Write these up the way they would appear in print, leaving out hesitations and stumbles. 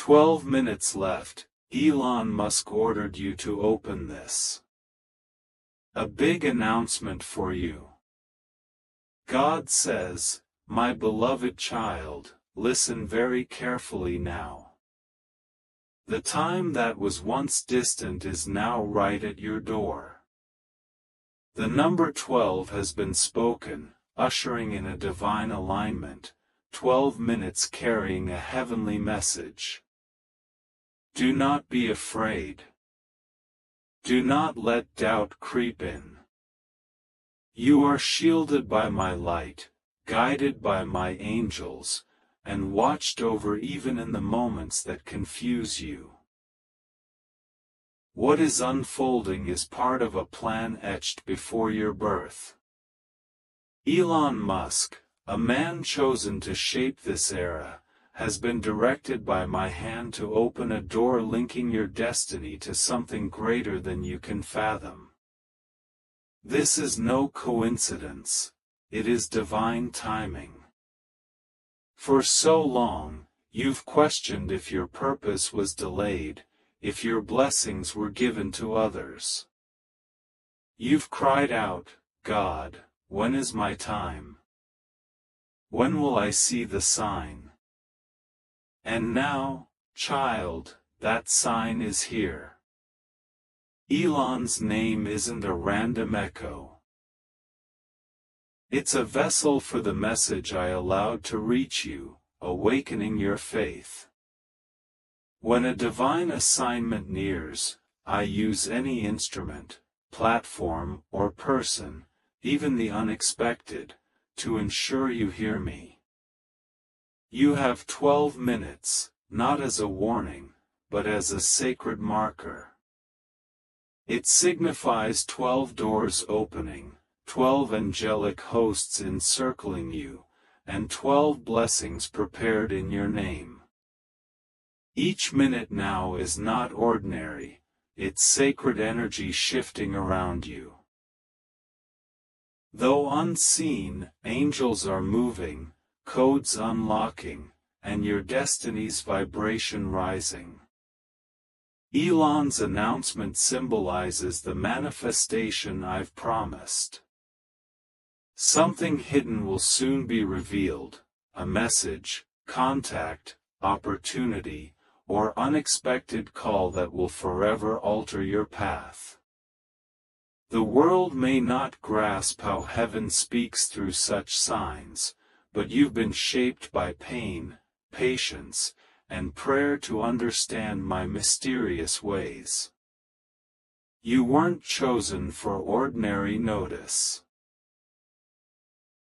12 minutes left. Elon Musk ordered you to open this. A big announcement for you. God says, "My beloved child, listen very carefully now. The time that was once distant is now right at your door. The number 12 has been spoken, ushering in a divine alignment, 12 minutes carrying a heavenly message. Do not be afraid. Do not let doubt creep in. You are shielded by my light, guided by my angels, and watched over even in the moments that confuse you. What is unfolding is part of a plan etched before your birth." Elon Musk, a man chosen to shape this era, has been directed by my hand to open a door linking your destiny to something greater than you can fathom. This is no coincidence, it is divine timing. For so long, you've questioned if your purpose was delayed, if your blessings were given to others. You've cried out, "God, when is my time? When will I see the sign?" And now, child, that sign is here. Elon's name isn't a random echo. It's a vessel for the message I allowed to reach you, awakening your faith. When a divine assignment nears, I use any instrument, platform, or person, even the unexpected, to ensure you hear me. You have 12 minutes, not as a warning, but as a sacred marker. It signifies 12 doors opening, 12 angelic hosts encircling you, and 12 blessings prepared in your name. Each minute now is not ordinary, it's sacred energy shifting around you. Though unseen, angels are moving, codes unlocking, and your destiny's vibration rising. Elon's announcement symbolizes the manifestation I've promised. Something hidden will soon be revealed, a message, contact, opportunity, or unexpected call that will forever alter your path. The world may not grasp how heaven speaks through such signs, but you've been shaped by pain, patience, and prayer to understand my mysterious ways. You weren't chosen for ordinary notice.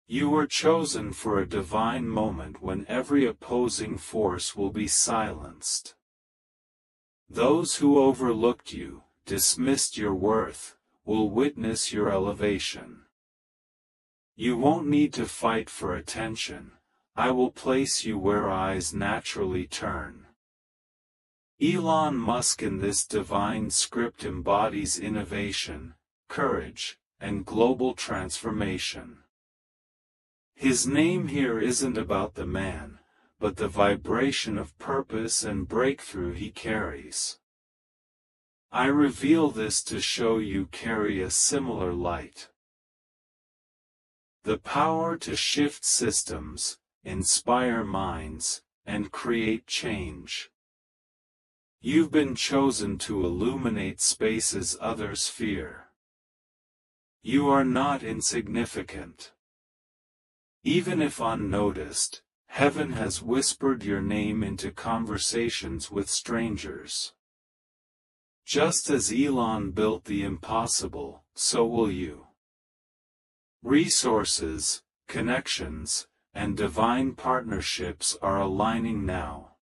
You were chosen for a divine moment when every opposing force will be silenced. Those who overlooked you, dismissed your worth, will witness your elevation. You won't need to fight for attention, I will place you where eyes naturally turn. Elon Musk in this divine script embodies innovation, courage, and global transformation. His name here isn't about the man, but the vibration of purpose and breakthrough he carries. I reveal this to show you carry a similar light. The power to shift systems, inspire minds, and create change. You've been chosen to illuminate spaces others fear. You are not insignificant. Even if unnoticed, heaven has whispered your name into conversations with strangers. Just as Elon built the impossible, so will you. Resources, connections, and divine partnerships are aligning now.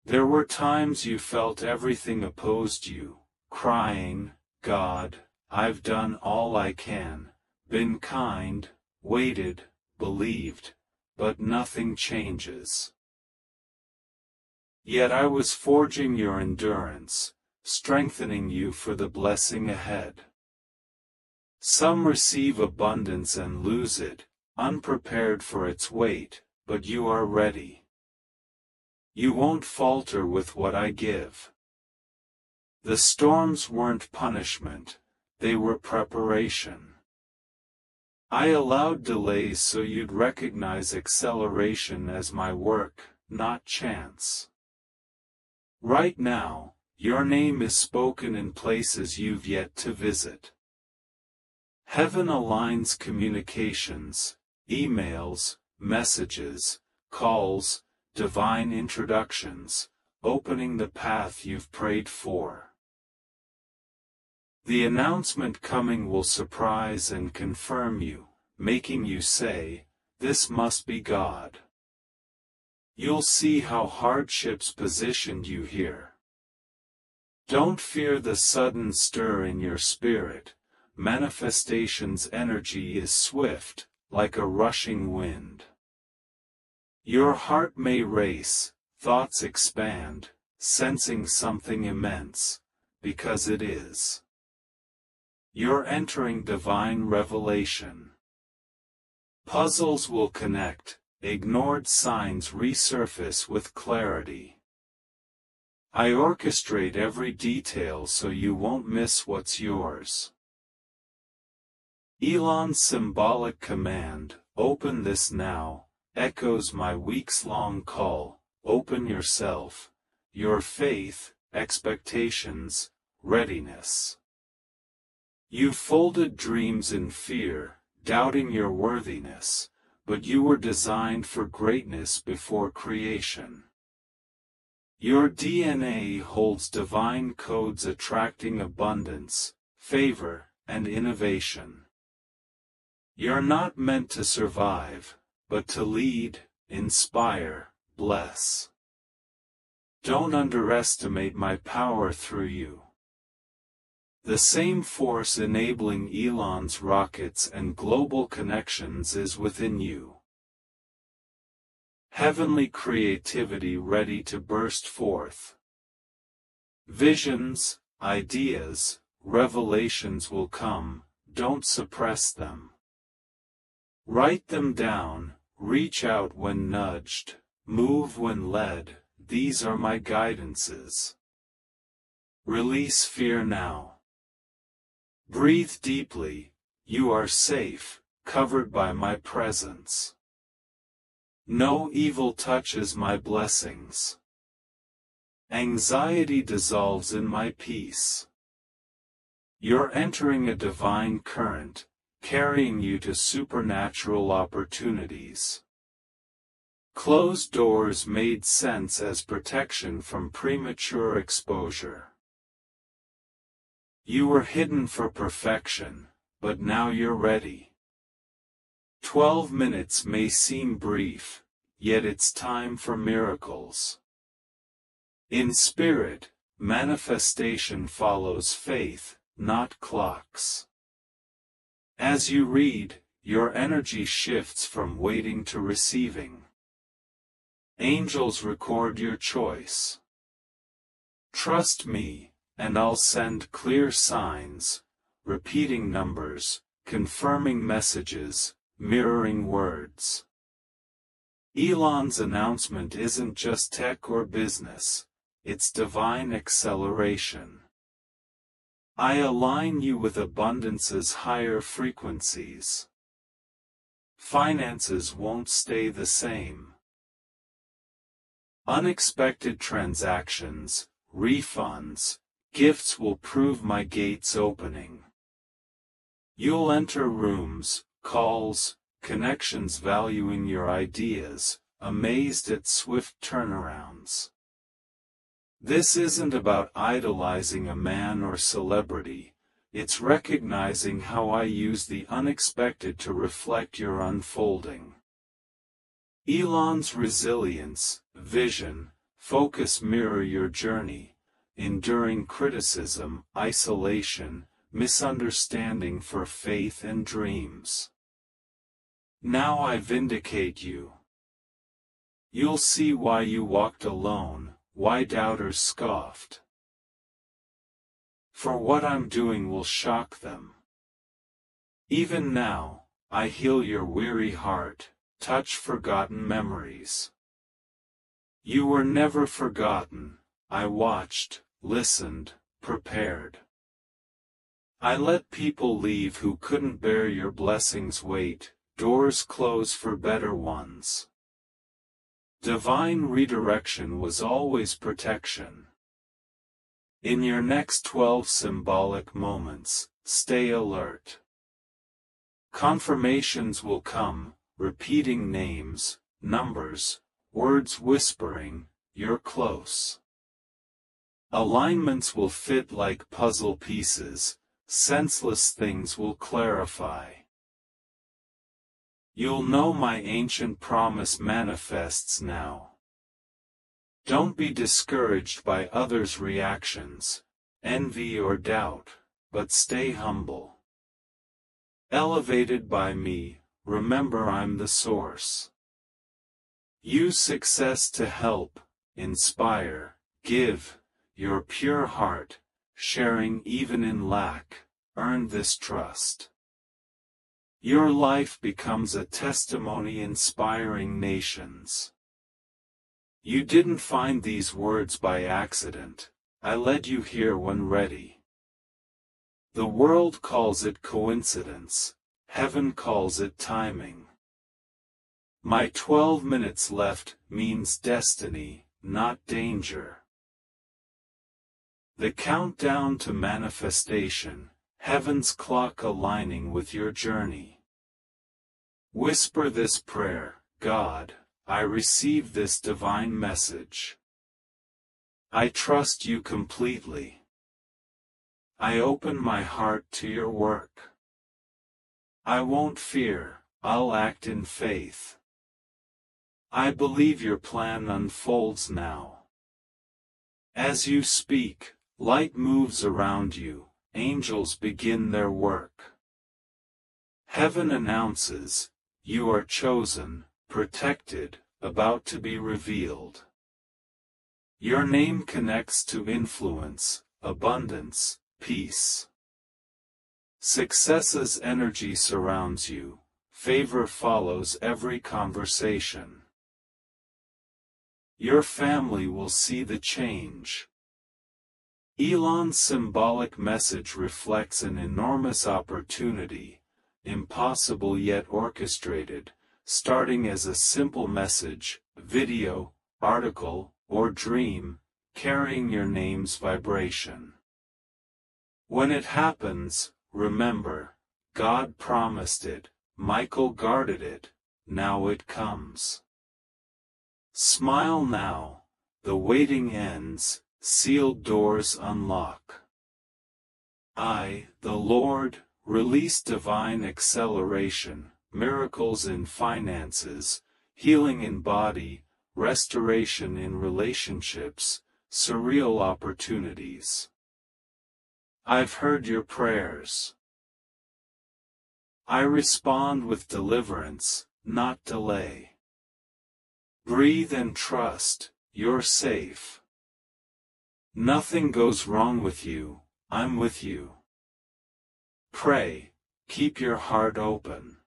There were times you felt everything opposed you, crying, "God, I've done all I can, been kind, waited, believed, but nothing changes." Yet I was forging your endurance, strengthening you for the blessing ahead. Some receive abundance and lose it, unprepared for its weight, but you are ready. You won't falter with what I give. The storms weren't punishment, they were preparation. I allowed delays so you'd recognize acceleration as my work, not chance. Right now, your name is spoken in places you've yet to visit. Heaven aligns communications, emails, messages, calls, divine introductions, opening the path you've prayed for. The announcement coming will surprise and confirm you, making you say, "This must be God." You'll see how hardships positioned you here. Don't fear the sudden stir in your spirit. Manifestation's energy is swift, like a rushing wind. Your heart may race, thoughts expand, sensing something immense, because it is. You're entering divine revelation. Puzzles will connect, ignored signs resurface with clarity. I orchestrate every detail so you won't miss what's yours. Elon's symbolic command, "Open this now," echoes my weeks-long call, open yourself, your faith, expectations, readiness. You folded dreams in fear, doubting your worthiness, but you were designed for greatness before creation. Your DNA holds divine codes attracting abundance, favor, and innovation. You're not meant to survive, but to lead, inspire, bless. Don't underestimate my power through you. The same force enabling Elon's rockets and global connections is within you. Heavenly creativity ready to burst forth. Visions, ideas, revelations will come, don't suppress them. Write them down, reach out when nudged, move when led, these are my guidances. Release fear now. Breathe deeply, you are safe, covered by my presence. No evil touches my blessings. Anxiety dissolves in my peace. You're entering a divine current, carrying you to supernatural opportunities. Closed doors made sense as protection from premature exposure. You were hidden for perfection, but now you're ready. 12 minutes may seem brief, yet it's time for miracles. In spirit, manifestation follows faith, not clocks. As you read, your energy shifts from waiting to receiving. Angels record your choice. Trust me, and I'll send clear signs, repeating numbers, confirming messages, mirroring words. Elon's announcement isn't just tech or business, it's divine acceleration. I align you with abundance's higher frequencies. Finances won't stay the same. Unexpected transactions, refunds, gifts will prove my gates opening. You'll enter rooms, calls, connections valuing your ideas, amazed at swift turnarounds. This isn't about idolizing a man or celebrity, it's recognizing how I use the unexpected to reflect your unfolding. Elon's resilience, vision, focus mirror your journey, enduring criticism, isolation, misunderstanding for faith and dreams. Now I vindicate you. You'll see why you walked alone, why doubters scoffed. For what I'm doing will shock them. Even now, I heal your weary heart, touch forgotten memories. You were never forgotten. I watched, listened, prepared. I let people leave who couldn't bear your blessings' weight, doors close for better ones. Divine redirection was always protection. In your next 12 symbolic moments, stay alert. Confirmations will come, repeating names, numbers, words whispering, "You're close." Alignments will fit like puzzle pieces, senseless things will clarify. You'll know my ancient promise manifests now. Don't be discouraged by others' reactions, envy or doubt, but stay humble. Elevated by me, remember I'm the source. Use success to help, inspire, give, your pure heart, sharing even in lack, earn this trust. Your life becomes a testimony inspiring nations. You didn't find these words by accident, I led you here when ready. The world calls it coincidence, heaven calls it timing. My 12 minutes left means destiny, not danger. The countdown to manifestation, heaven's clock aligning with your journey. Whisper this prayer, God, I receive this divine message. I trust you completely. I open my heart to your work. I won't fear, I'll act in faith. I believe your plan unfolds now. As you speak, light moves around you, angels begin their work. Heaven announces, you are chosen, protected, about to be revealed. Your name connects to influence, abundance, peace. Success's energy surrounds you, favor follows every conversation. Your family will see the change. Elon's symbolic message reflects an enormous opportunity, impossible yet orchestrated, starting as a simple message, video, article, or dream, carrying your name's vibration. When it happens, remember, God promised it, Michael guarded it, now it comes. Smile now, the waiting ends, sealed doors unlock. I, the Lord, release divine acceleration, miracles in finances, healing in body, restoration in relationships, surreal opportunities. I've heard your prayers. I respond with deliverance, not delay. Breathe and trust, you're safe. Nothing goes wrong with you, I'm with you. Pray, keep your heart open.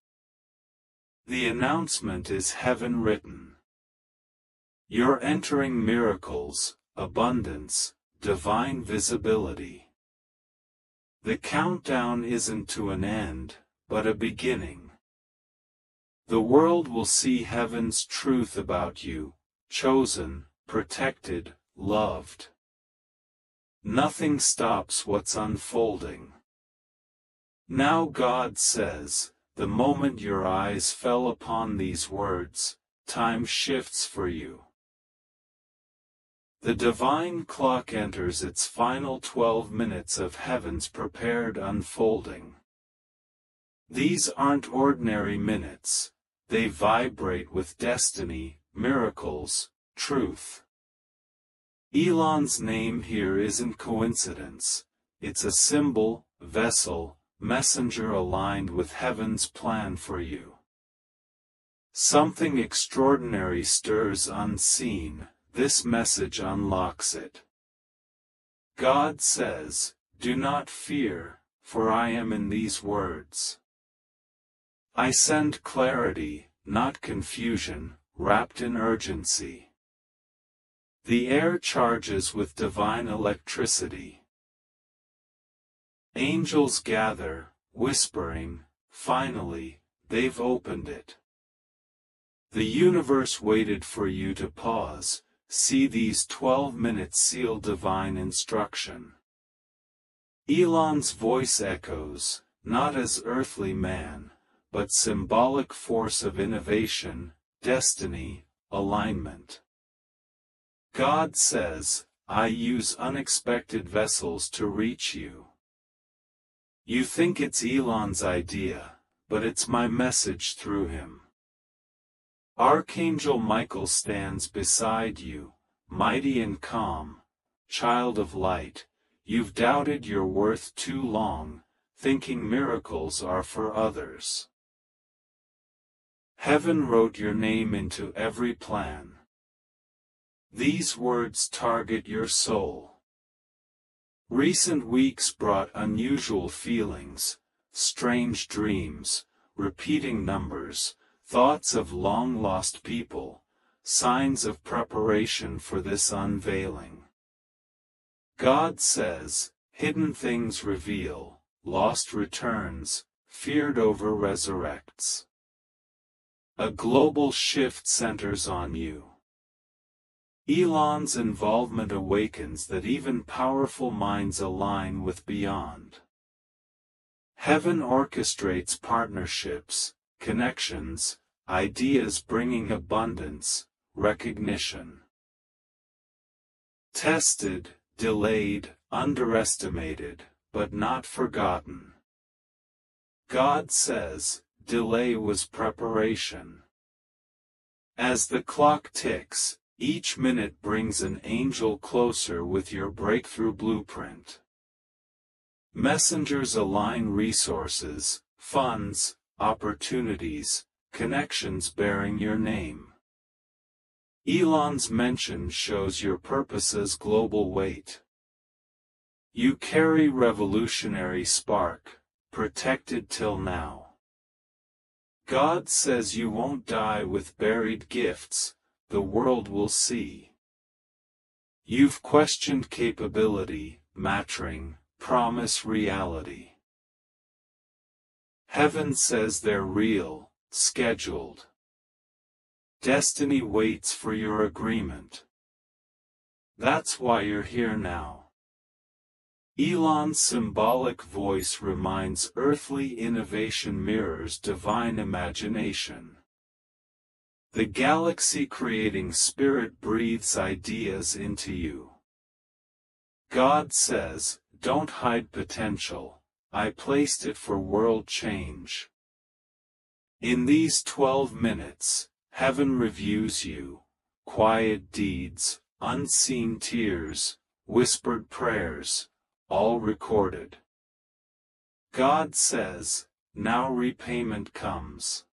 The announcement is heaven written. You're entering miracles, abundance, divine visibility. The countdown isn't to an end, but a beginning. The world will see heaven's truth about you, chosen, protected, loved. Nothing stops what's unfolding. Now God says, the moment your eyes fell upon these words, time shifts for you. The divine clock enters its final 12 minutes of heaven's prepared unfolding. These aren't ordinary minutes, they vibrate with destiny, miracles, truth. Elon's name here isn't coincidence, it's a symbol, vessel, messenger aligned with heaven's plan for you. Something extraordinary stirs unseen, this message unlocks it. God says, do not fear, for I am in these words. I send clarity, not confusion, wrapped in urgency. The air charges with divine electricity. Angels gather, whispering, finally, they've opened it. The universe waited for you to pause. See these 12 minutes seal divine instruction. Elon's voice echoes, not as earthly man, but symbolic force of innovation, destiny, alignment. God says, I use unexpected vessels to reach you. You think it's Elon's idea, but it's my message through him. Archangel Michael stands beside you, mighty and calm, child of light. You've doubted your worth too long, thinking miracles are for others. Heaven wrote your name into every plan. These words target your soul. Recent weeks brought unusual feelings, strange dreams, repeating numbers, thoughts of long-lost people, signs of preparation for this unveiling. God says, hidden things reveal, lost returns, feared over resurrects. A global shift centers on you. Elon's involvement awakens that even powerful minds align with beyond. Heaven orchestrates partnerships, connections, ideas bringing abundance, recognition. Tested, delayed, underestimated, but not forgotten. God says, delay was preparation. As the clock ticks, each minute brings an angel closer with your breakthrough blueprint. Messengers align resources, funds, opportunities, connections bearing your name. Elon's mention shows your purpose's global weight. You carry revolutionary spark, protected till now. God says you won't die with buried gifts, the world will see. You've questioned capability, matching, promise reality. Heaven says they're real, scheduled. Destiny waits for your agreement. That's why you're here now. Elon's symbolic voice reminds earthly innovation mirrors divine imagination. The galaxy-creating spirit breathes ideas into you. God says, don't hide potential, I placed it for world change. In these 12 minutes, heaven reviews you, quiet deeds, unseen tears, whispered prayers, all recorded. God says, now repayment comes.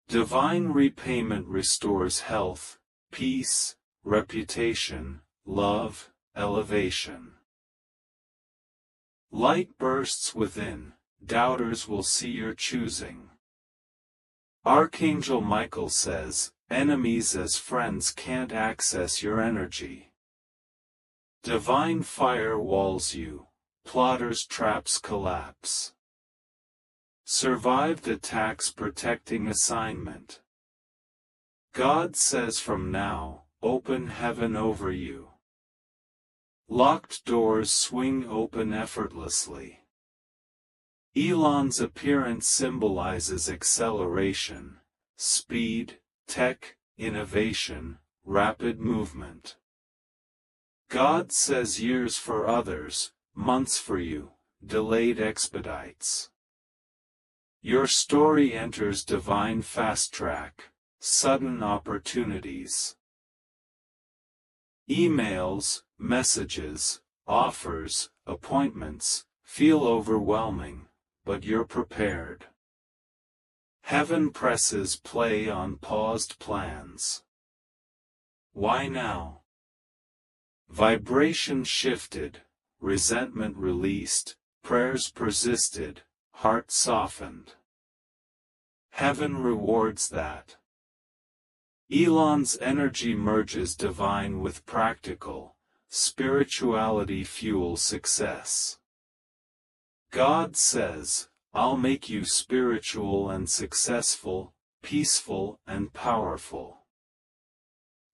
Divine repayment restores health, peace, reputation, love, elevation. Light bursts within, doubters will see your choosing. Archangel Michael says, enemies as friends can't access your energy. Divine fire walls you, plotters' traps collapse. Survived attacks protecting assignment. God says from now, open heaven over you. Locked doors swing open effortlessly. Elon's appearance symbolizes acceleration, speed, tech, innovation, rapid movement. God says years for others, months for you, delayed expedites. Your story enters divine fast track, sudden opportunities. Emails, messages, offers, appointments, feel overwhelming, but you're prepared. Heaven presses play on paused plans. Why now? Vibration shifted, resentment released, prayers persisted, heart softened. Heaven rewards that. Elon's energy merges divine with practical. Spirituality fuels success. God says, I'll make you spiritual and successful, peaceful and powerful.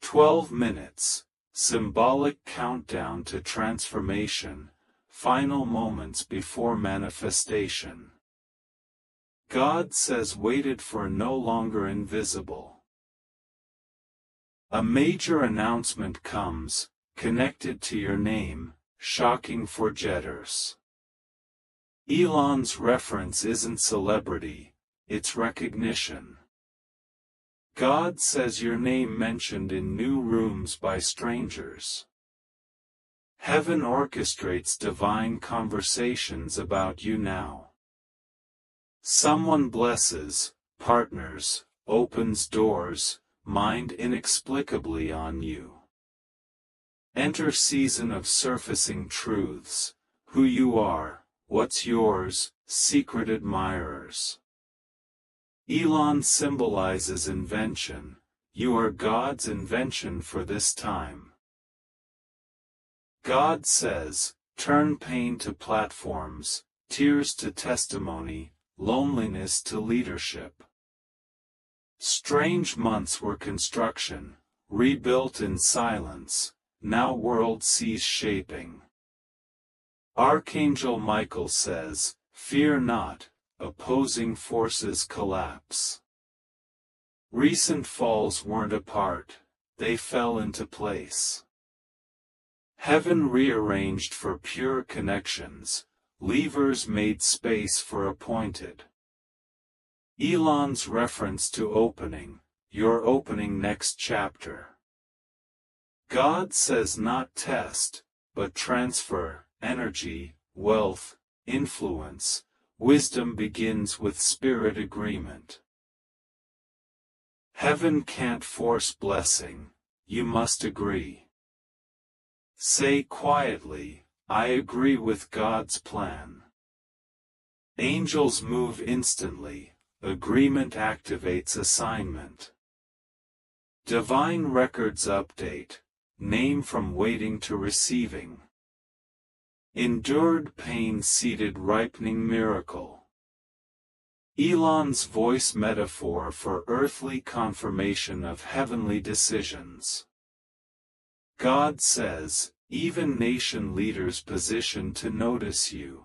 12 minutes, symbolic countdown to transformation, final moments before manifestation. God says waited for no longer invisible. A major announcement comes, connected to your name, shocking for jetters. Elon's reference isn't celebrity, it's recognition. God says your name mentioned in new rooms by strangers. Heaven orchestrates divine conversations about you now. Someone blesses, partners, opens doors, mind inexplicably on you. Enter season of surfacing truths, who you are, what's yours, secret admirers. Elon symbolizes invention, you are God's invention for this time. God says, turn pain to platforms, tears to testimony, loneliness to leadership. Strange months were construction, rebuilt in silence, now world sees shaping. Archangel Michael says, fear not, opposing forces collapse. Recent falls weren't apart, they fell into place. Heaven rearranged for pure connections, levers made space for appointed. Elon's reference to opening, your opening next chapter. God says not test, but transfer. Energy, wealth, influence, wisdom begins with spirit agreement. Heaven can't force blessing, you must agree. Say quietly, I agree with God's plan. Angels move instantly, agreement activates assignment. Divine records update, name from waiting to receiving. Endured pain seeded ripening miracle. Elon's voice metaphor for earthly confirmation of heavenly decisions. God says, even nation leaders positioned to notice you.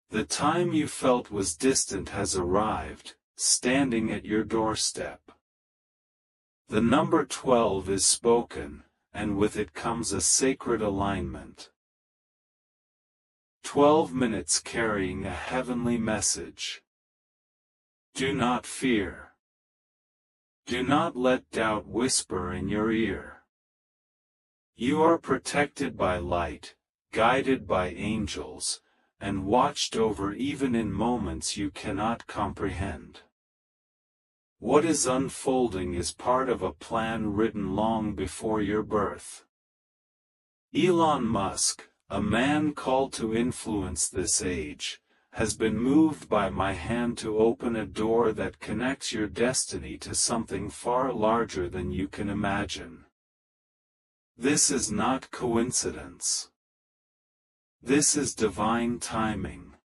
The time you felt was distant has arrived, standing at your doorstep. The number 12 is spoken, and with it comes a sacred alignment. 12 minutes carrying a heavenly message. Do not fear. Do not let doubt whisper in your ear. You are protected by light, guided by angels, and watched over even in moments you cannot comprehend. What is unfolding is part of a plan written long before your birth. Elon Musk, a man called to influence this age, has been moved by my hand to open a door that connects your destiny to something far larger than you can imagine. This is not coincidence. This is divine timing.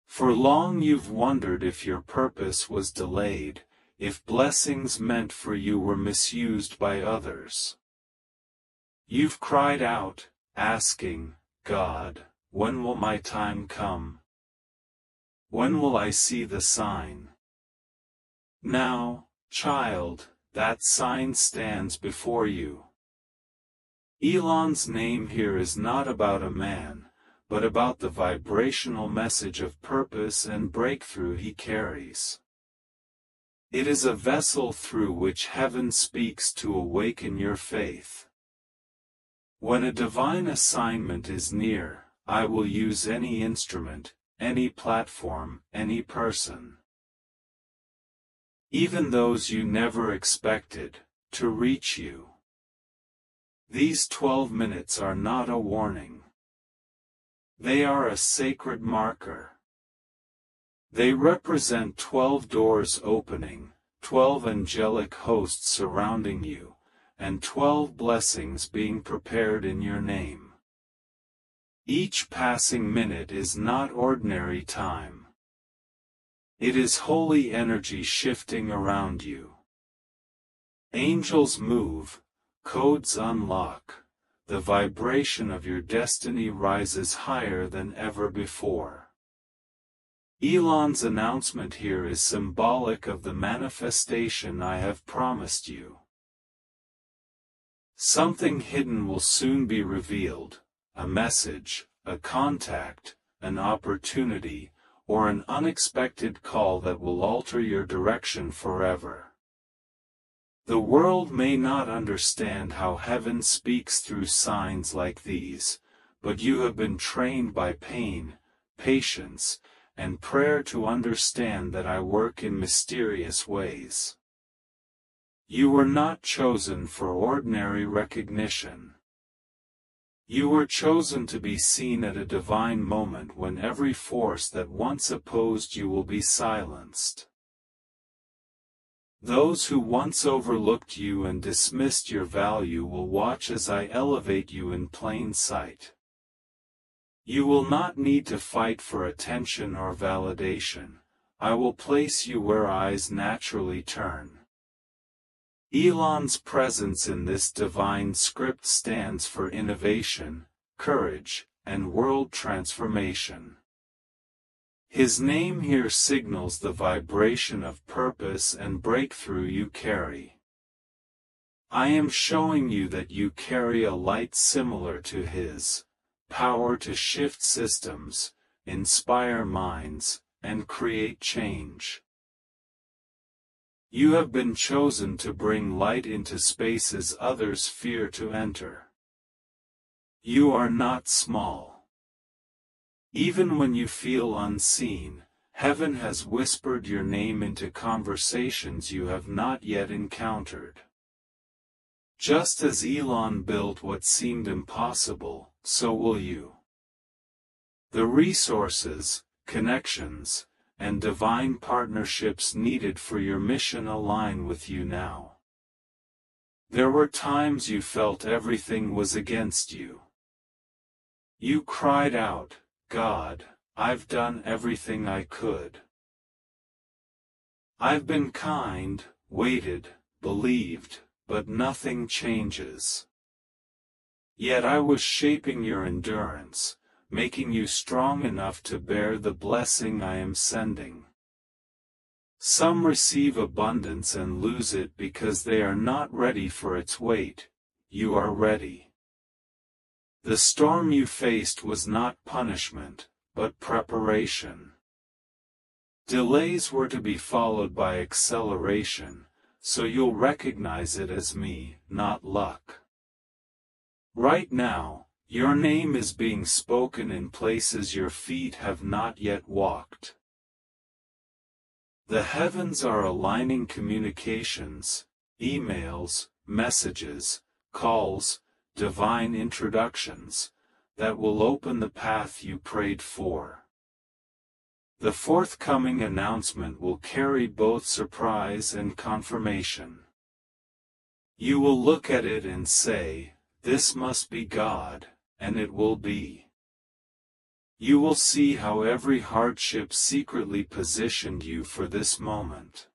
For long you've wondered if your purpose was delayed, if blessings meant for you were misused by others. You've cried out, asking, God, when will my time come? When will I see the sign? Now, child, that sign stands before you. Elon's name here is not about a man, but about the vibrational message of purpose and breakthrough he carries. It is a vessel through which heaven speaks to awaken your faith. When a divine assignment is near, I will use any instrument, any platform, any person. Even those you never expected, to reach you. These 12 minutes are not a warning. They are a sacred marker. They represent 12 doors opening, 12 angelic hosts surrounding you, and 12 blessings being prepared in your name. Each passing minute is not ordinary time. It is holy energy shifting around you. Angels move, codes unlock, the vibration of your destiny rises higher than ever before. Elon's announcement here is symbolic of the manifestation I have promised you. Something hidden will soon be revealed, a message, a contact, an opportunity, or an unexpected call that will alter your direction forever. The world may not understand how heaven speaks through signs like these, but you have been trained by pain, patience, and prayer to understand that I work in mysterious ways. You were not chosen for ordinary recognition. You were chosen to be seen at a divine moment when every force that once opposed you will be silenced. Those who once overlooked you and dismissed your value will watch as I elevate you in plain sight. You will not need to fight for attention or validation. I will place you where eyes naturally turn. Elon's presence in this divine script stands for innovation, courage, and world transformation. His name here signals the vibration of purpose and breakthrough you carry. I am showing you that you carry a light similar to his, power to shift systems, inspire minds, and create change. You have been chosen to bring light into spaces others fear to enter. You are not small. Even when you feel unseen, heaven has whispered your name into conversations you have not yet encountered. Just as Elon built what seemed impossible, so will you. The resources, connections, and divine partnerships needed for your mission align with you now. There were times you felt everything was against you. You cried out, "God, I've done everything I could. I've been kind, waited, believed, but nothing changes." Yet I was shaping your endurance, making you strong enough to bear the blessing I am sending. Some receive abundance and lose it because they are not ready for its weight. You are ready. The storm you faced was not punishment, but preparation. Delays were to be followed by acceleration, so you'll recognize it as me, not luck. Right now, your name is being spoken in places your feet have not yet walked. The heavens are aligning communications, emails, messages, calls, divine introductions, that will open the path you prayed for. The forthcoming announcement will carry both surprise and confirmation. You will look at it and say, "This must be God," and it will be. You will see how every hardship secretly positioned you for this moment.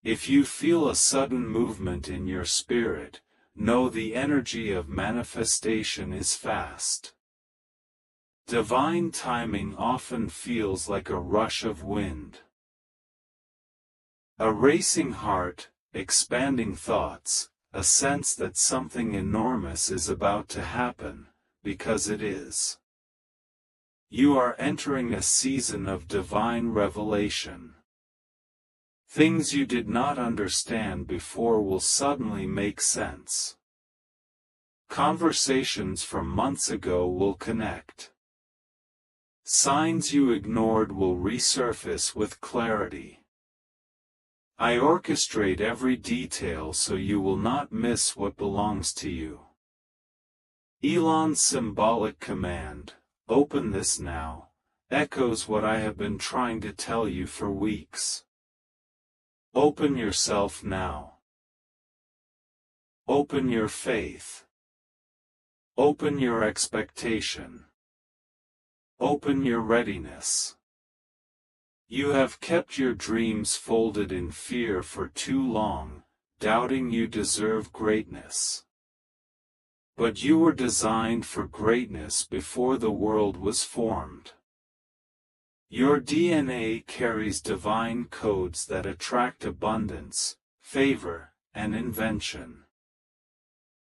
If you feel a sudden movement in your spirit, know the energy of manifestation is fast. Divine timing often feels like a rush of wind. A racing heart, expanding thoughts, a sense that something enormous is about to happen, because it is. You are entering a season of divine revelation. Things you did not understand before will suddenly make sense. Conversations from months ago will connect. Signs you ignored will resurface with clarity. I orchestrate every detail so you will not miss what belongs to you. Elon's symbolic command, "Open this now," echoes what I have been trying to tell you for weeks. Open yourself now. Open your faith. Open your expectation. Open your readiness. You have kept your dreams folded in fear for too long, doubting you deserve greatness. But you were designed for greatness before the world was formed. Your DNA carries divine codes that attract abundance, favor, and invention.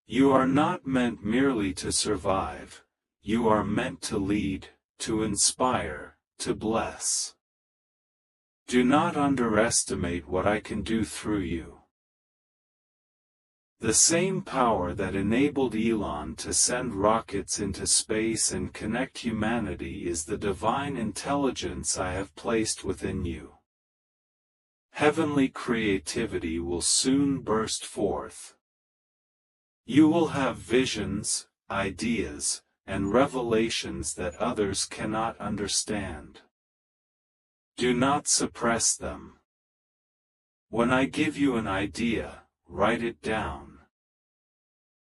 You are not meant merely to survive, you are meant to lead, to inspire, to bless. Do not underestimate what I can do through you. The same power that enabled Elon to send rockets into space and connect humanity is the divine intelligence I have placed within you. Heavenly creativity will soon burst forth. You will have visions, ideas, and revelations that others cannot understand. Do not suppress them. When I give you an idea, write it down.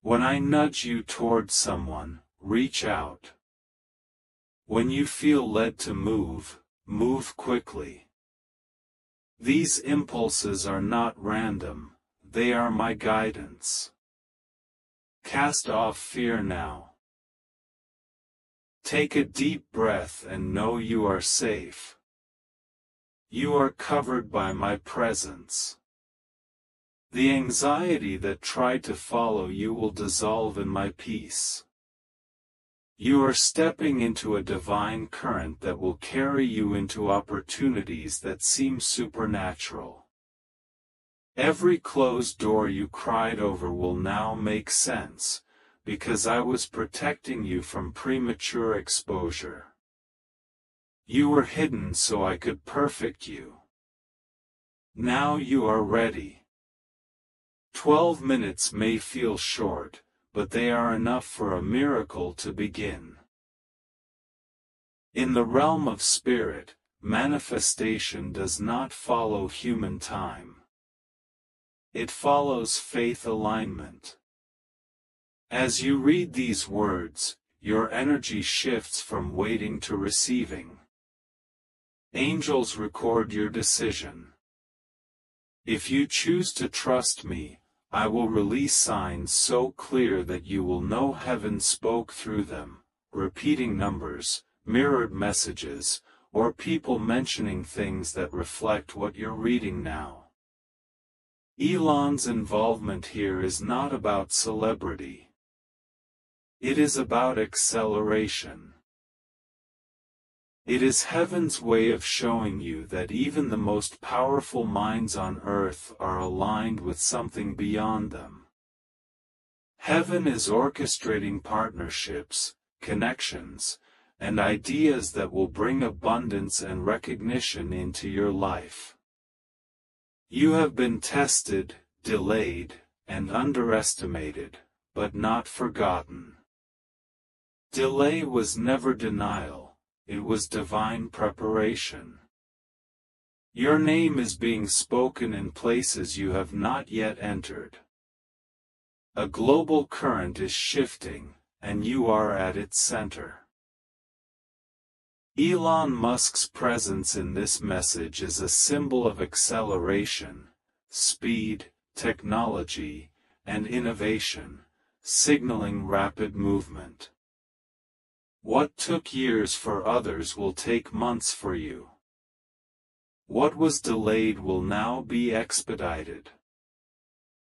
When I nudge you toward someone, reach out. When you feel led to move, move quickly. These impulses are not random, they are my guidance. Cast off fear now. Take a deep breath and know you are safe. You are covered by my presence. The anxiety that tried to follow you will dissolve in my peace. You are stepping into a divine current that will carry you into opportunities that seem supernatural. Every closed door you cried over will now make sense, because I was protecting you from premature exposure. You were hidden so I could perfect you. Now you are ready. 12 minutes may feel short, but they are enough for a miracle to begin. In the realm of spirit, manifestation does not follow human time. It follows faith alignment. As you read these words, your energy shifts from waiting to receiving. Angels record your decision. If you choose to trust me, I will release signs so clear that you will know heaven spoke through them, repeating numbers, mirrored messages, or people mentioning things that reflect what you're reading now. Elon's involvement here is not about celebrity. It is about acceleration. It is heaven's way of showing you that even the most powerful minds on earth are aligned with something beyond them. Heaven is orchestrating partnerships, connections, and ideas that will bring abundance and recognition into your life. You have been tested, delayed, and underestimated, but not forgotten. Delay was never denial. It was divine preparation. Your name is being spoken in places you have not yet entered. A global current is shifting, and you are at its center. Elon Musk's presence in this message is a symbol of acceleration, speed, technology, and innovation, signaling rapid movement. What took years for others will take months for you. What was delayed will now be expedited.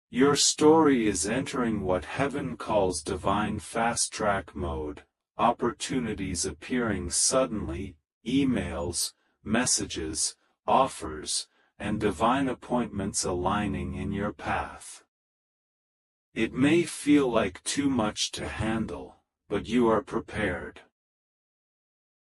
Your story is entering what heaven calls divine fast-track mode, opportunities appearing suddenly, emails, messages, offers, and divine appointments aligning in your path. It may feel like too much to handle, but you are prepared.